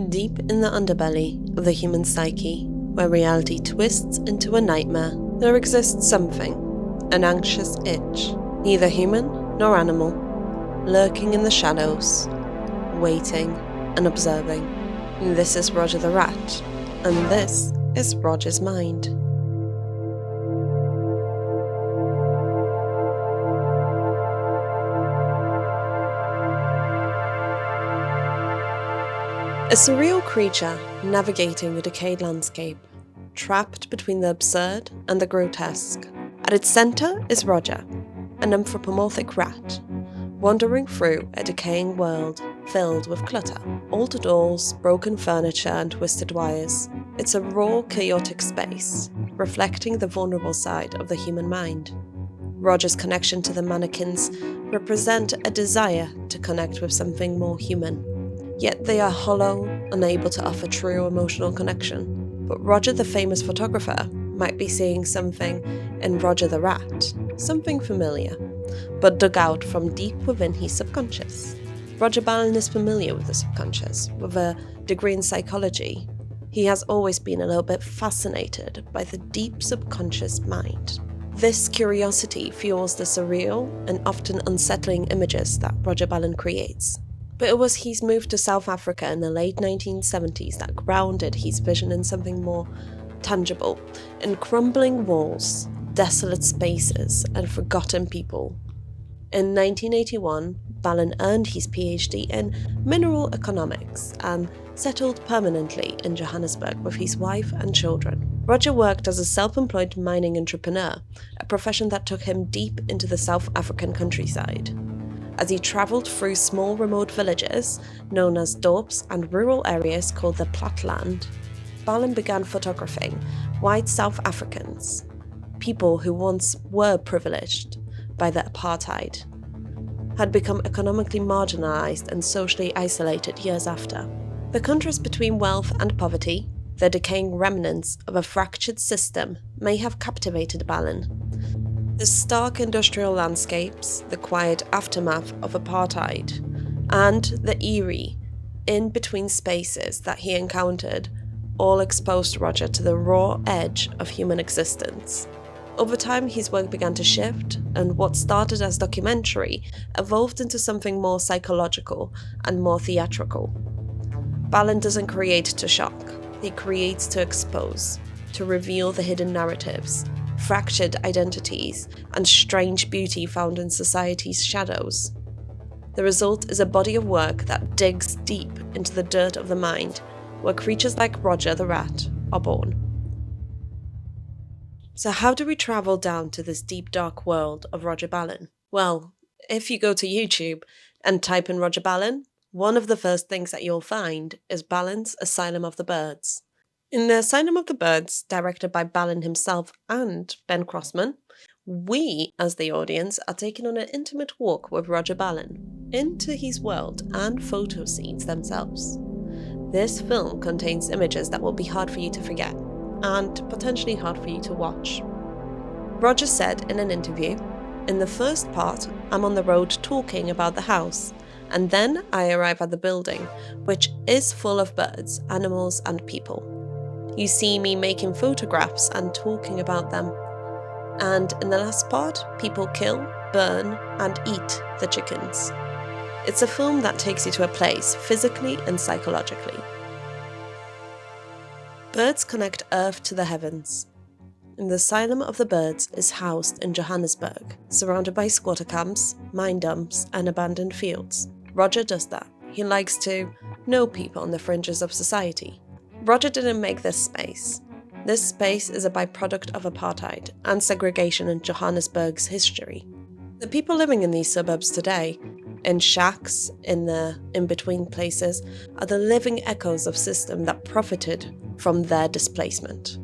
Deep in the underbelly of the human psyche, where reality twists into a nightmare, there exists something, an anxious itch, neither human nor animal, lurking in the shadows, waiting and observing. This is Roger the Rat, and this is Roger's mind. A surreal creature navigating a decayed landscape, trapped between the absurd and the grotesque. At its centre is Roger, an anthropomorphic rat, wandering through a decaying world filled with clutter, altered dolls, broken furniture and twisted wires. It's a raw, chaotic space, reflecting the vulnerable side of the human mind. Roger's connection to the mannequins represent a desire to connect with something more human. Yet they are hollow, unable to offer true emotional connection. But Roger the famous photographer might be seeing something in Roger the Rat, something familiar, but dug out from deep within his subconscious. Roger Ballen is familiar with the subconscious, with a degree in psychology. He has always been a little bit fascinated by the deep subconscious mind. This curiosity fuels the surreal and often unsettling images that Roger Ballen creates. But it was his move to South Africa in the late 1970s that grounded his vision in something more tangible, in crumbling walls, desolate spaces, and forgotten people. In 1981, Ballen earned his PhD in mineral economics and settled permanently in Johannesburg with his wife and children. Roger worked as a self-employed mining entrepreneur, a profession that took him deep into the South African countryside. As he travelled through small remote villages, known as dorps, and rural areas called the Platland, Ballen began photographing white South Africans, people who once were privileged by the apartheid, had become economically marginalised and socially isolated years after. The contrast between wealth and poverty, the decaying remnants of a fractured system, may have captivated Ballen. The stark industrial landscapes, the quiet aftermath of apartheid, and the eerie, in-between spaces that he encountered all exposed Roger to the raw edge of human existence. Over time, his work began to shift, and what started as documentary evolved into something more psychological and more theatrical. Ballen doesn't create to shock, he creates to expose, to reveal the hidden narratives, fractured identities, and strange beauty found in society's shadows. The result is a body of work that digs deep into the dirt of the mind, where creatures like Roger the Rat are born. So how do we travel down to this deep dark world of Roger Ballen? Well, if you go to YouTube and type in Roger Ballen, one of the first things that you'll find is Ballen's Asylum of the Birds. In the Asylum of the Birds, directed by Ballen himself and Ben Crossman, we, as the audience, are taken on an intimate walk with Roger Ballen into his world and photo scenes themselves. This film contains images that will be hard for you to forget, and potentially hard for you to watch. Roger said in an interview, "In the first part, I'm on the road talking about the house, and then I arrive at the building, which is full of birds, animals, and people. You see me making photographs and talking about them. And in the last part, people kill, burn, and eat the chickens." It's a film that takes you to a place, physically and psychologically. Birds connect Earth to the heavens. And the Asylum of the Birds is housed in Johannesburg, surrounded by squatter camps, mine dumps, and abandoned fields. Roger does that. He likes to know people on the fringes of society. Roger didn't make this space. This space is a byproduct of apartheid and segregation in Johannesburg's history. The people living in these suburbs today, in shacks, in the in-between places, are the living echoes of system that profited from their displacement.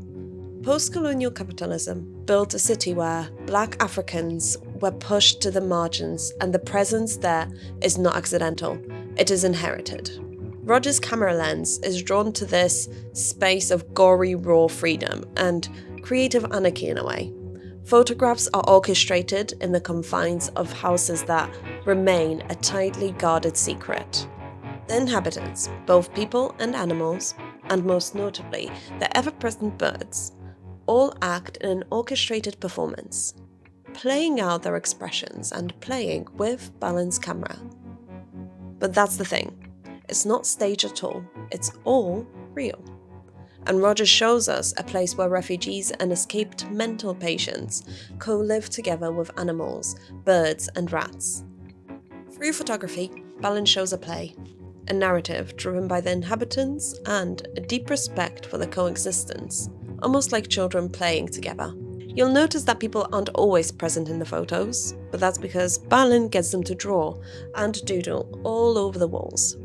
Post-colonial capitalism built a city where Black Africans were pushed to the margins, and the presence there is not accidental, it is inherited. Roger's camera lens is drawn to this space of gory, raw freedom and creative anarchy in a way. Photographs are orchestrated in the confines of houses that remain a tightly guarded secret. The inhabitants, both people and animals, and most notably the ever-present birds, all act in an orchestrated performance, playing out their expressions and playing with Ballen's camera. But that's the thing, it's not staged at all, it's all real. And Roger shows us a place where refugees and escaped mental patients co-live together with animals, birds and rats. Through photography, Ballen shows a play, a narrative driven by the inhabitants and a deep respect for their coexistence, almost like children playing together. You'll notice that people aren't always present in the photos, but that's because Ballen gets them to draw and doodle all over the walls,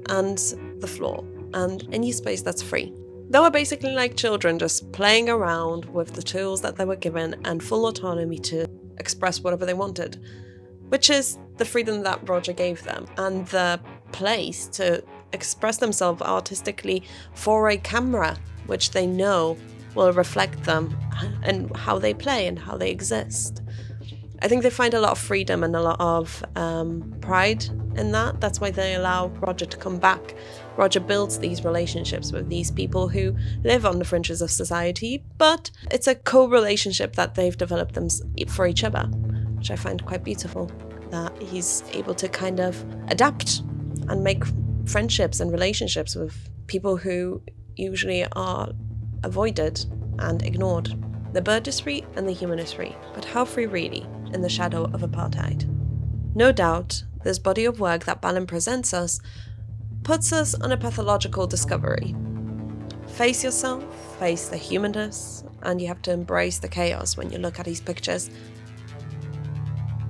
and the floor, and any space that's free. They were basically like children just playing around with the tools that they were given and full autonomy to express whatever they wanted, which is the freedom that Roger gave them and the place to express themselves artistically for a camera, which they know will reflect them and how they play and how they exist. I think they find a lot of freedom and a lot of pride in that. That's why they allow Roger to come back. Roger builds these relationships with these people who live on the fringes of society, but it's a co-relationship that they've developed them for each other, which I find quite beautiful, that he's able to kind of adapt and make friendships and relationships with people who usually are avoided and ignored. The bird is free and the human is free, but how free really in the shadow of apartheid? No doubt, this body of work that Ballen presents us puts us on a pathological discovery. Face yourself, face the humanness, and you have to embrace the chaos when you look at these pictures.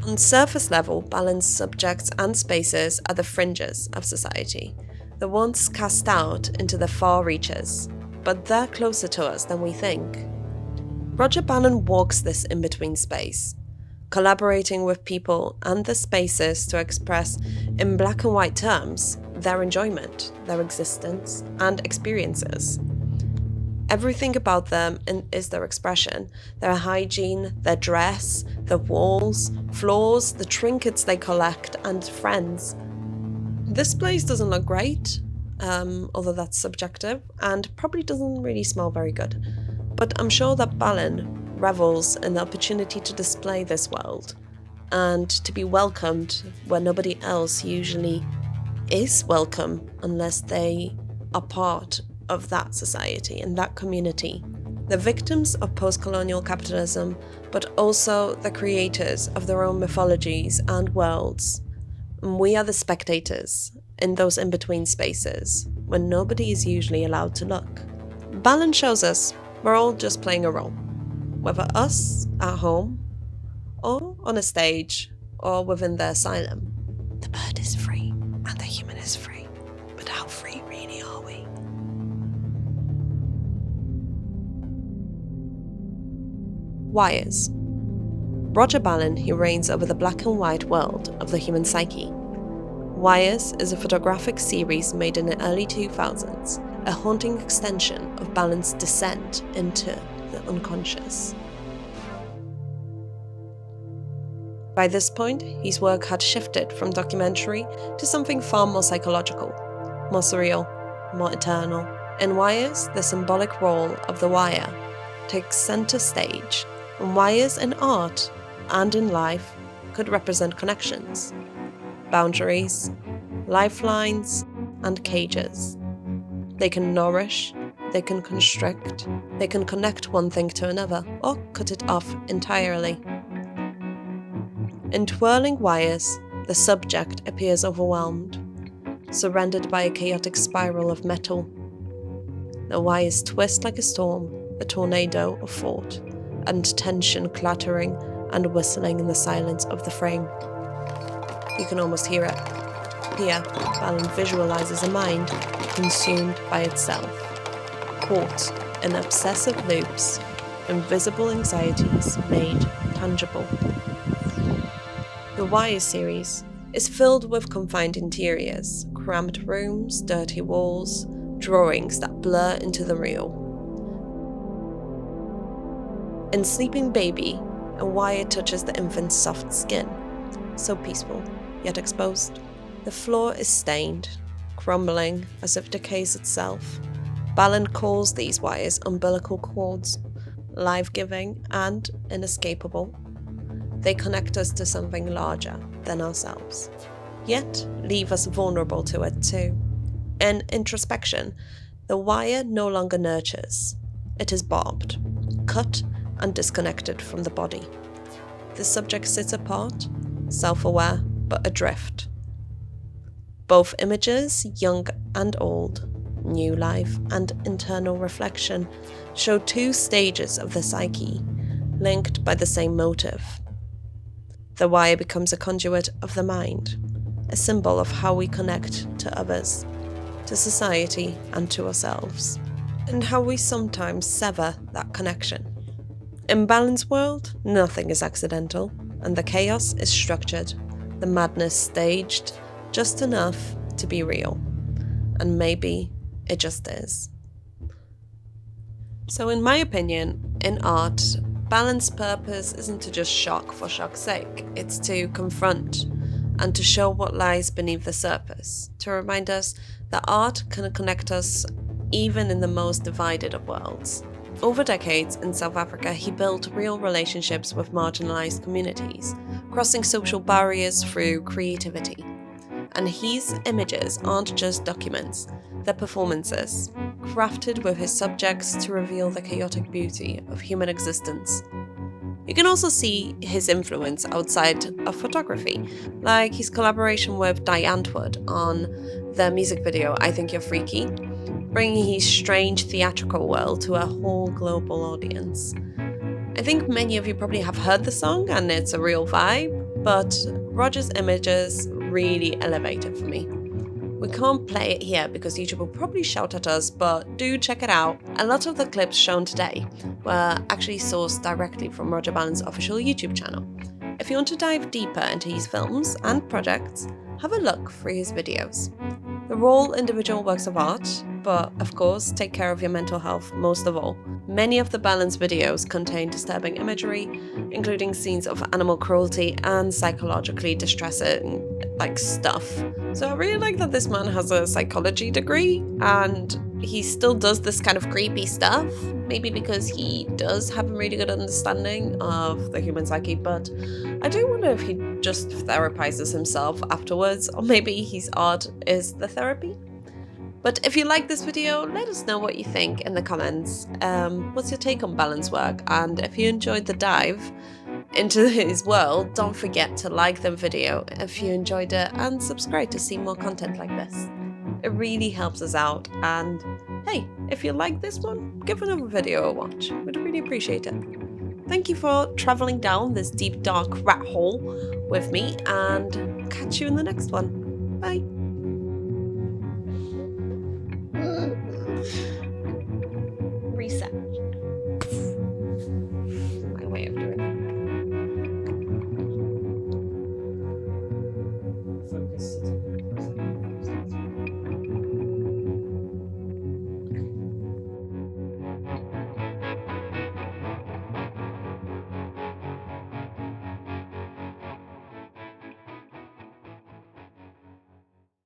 On surface level, Ballen's subjects and spaces are the fringes of society, the ones cast out into the far reaches, but they're closer to us than we think. Roger Ballen walks this in-between space, collaborating with people and the spaces to express, in black and white terms, their enjoyment, their existence, and experiences. Everything about them is their expression, their hygiene, their dress, the walls, floors, the trinkets they collect, and friends. This place doesn't look great, although that's subjective, and probably doesn't really smell very good. But I'm sure that Ballen revels in the opportunity to display this world and to be welcomed where nobody else usually is welcome unless they are part of that society and that community. The victims of post-colonial capitalism, but also the creators of their own mythologies and worlds. And we are the spectators in those in-between spaces when nobody is usually allowed to look. Ballen shows us we're all just playing a role, whether us at home, or on a stage, or within the asylum. The bird is free, and the human is free. But how free really are we? Wires. Roger Ballen, he reigns over the black and white world of the human psyche. Wires is a photographic series made in the early 2000s, a haunting extension of Ballen's descent into the unconscious. By this point, his work had shifted from documentary to something far more psychological, more surreal, more eternal. In Wires, the symbolic role of the wire takes center stage, and wires in art and in life could represent connections, boundaries, lifelines, and cages. They can nourish, they can constrict, they can connect one thing to another, or cut it off entirely. In twirling wires, the subject appears overwhelmed, surrendered by a chaotic spiral of metal. The wires twist like a storm, a tornado of thought, and tension clattering and whistling in the silence of the frame. You can almost hear it. Here, Ballen visualizes a mind consumed by itself, caught in obsessive loops, invisible anxieties made tangible. The Wire series is filled with confined interiors, cramped rooms, dirty walls, drawings that blur into the real. In Sleeping Baby, a wire touches the infant's soft skin, so peaceful, yet exposed. The floor is stained, crumbling as if decays itself. Ballen calls these wires umbilical cords, life-giving and inescapable. They connect us to something larger than ourselves, yet leave us vulnerable to it too. In introspection, the wire no longer nurtures. It is barbed, cut and disconnected from the body. The subject sits apart, self-aware but adrift. Both images, young and old, new life and internal reflection, show two stages of the psyche, linked by the same motive. The wire becomes a conduit of the mind, a symbol of how we connect to others, to society and to ourselves, and how we sometimes sever that connection. In Ballen's world, nothing is accidental, and the chaos is structured, the madness staged, just enough to be real. And maybe it just is. So in my opinion, in art, Ballen's purpose isn't to just shock for shock's sake, it's to confront and to show what lies beneath the surface, to remind us that art can connect us even in the most divided of worlds. Over decades in South Africa, he built real relationships with marginalized communities, crossing social barriers through creativity. And his images aren't just documents, they're performances, crafted with his subjects to reveal the chaotic beauty of human existence. You can also see his influence outside of photography, like his collaboration with Diane Antwoord on the music video I Think You're Freaky, bringing his strange theatrical world to a whole global audience. I think many of you probably have heard the song and it's a real vibe, but Roger's images really elevate it for me. We can't play it here because YouTube will probably shout at us, but do check it out. A lot of the clips shown today were actually sourced directly from Roger Ballen's official YouTube channel. If you want to dive deeper into his films and projects, have a look through his videos. They're all individual works of art, but of course, take care of your mental health most of all. Many of the Ballen's videos contain disturbing imagery, including scenes of animal cruelty and psychologically distressing stuff. So I really like that this man has a psychology degree and he still does this kind of creepy stuff, maybe because he does have a really good understanding of the human psyche, but I do wonder if he just therapizes himself afterwards, or maybe his art is the therapy. But if you like this video, let us know what you think in the comments. What's your take on Ballen's work? And if you enjoyed the dive into his world, don't forget to like the video if you enjoyed it and subscribe to see more content like this. It really helps us out, and hey, if you like this one, give another video a watch. We'd really appreciate it. Thank you for traveling down this deep dark rat hole with me, and catch you in the next one. Bye.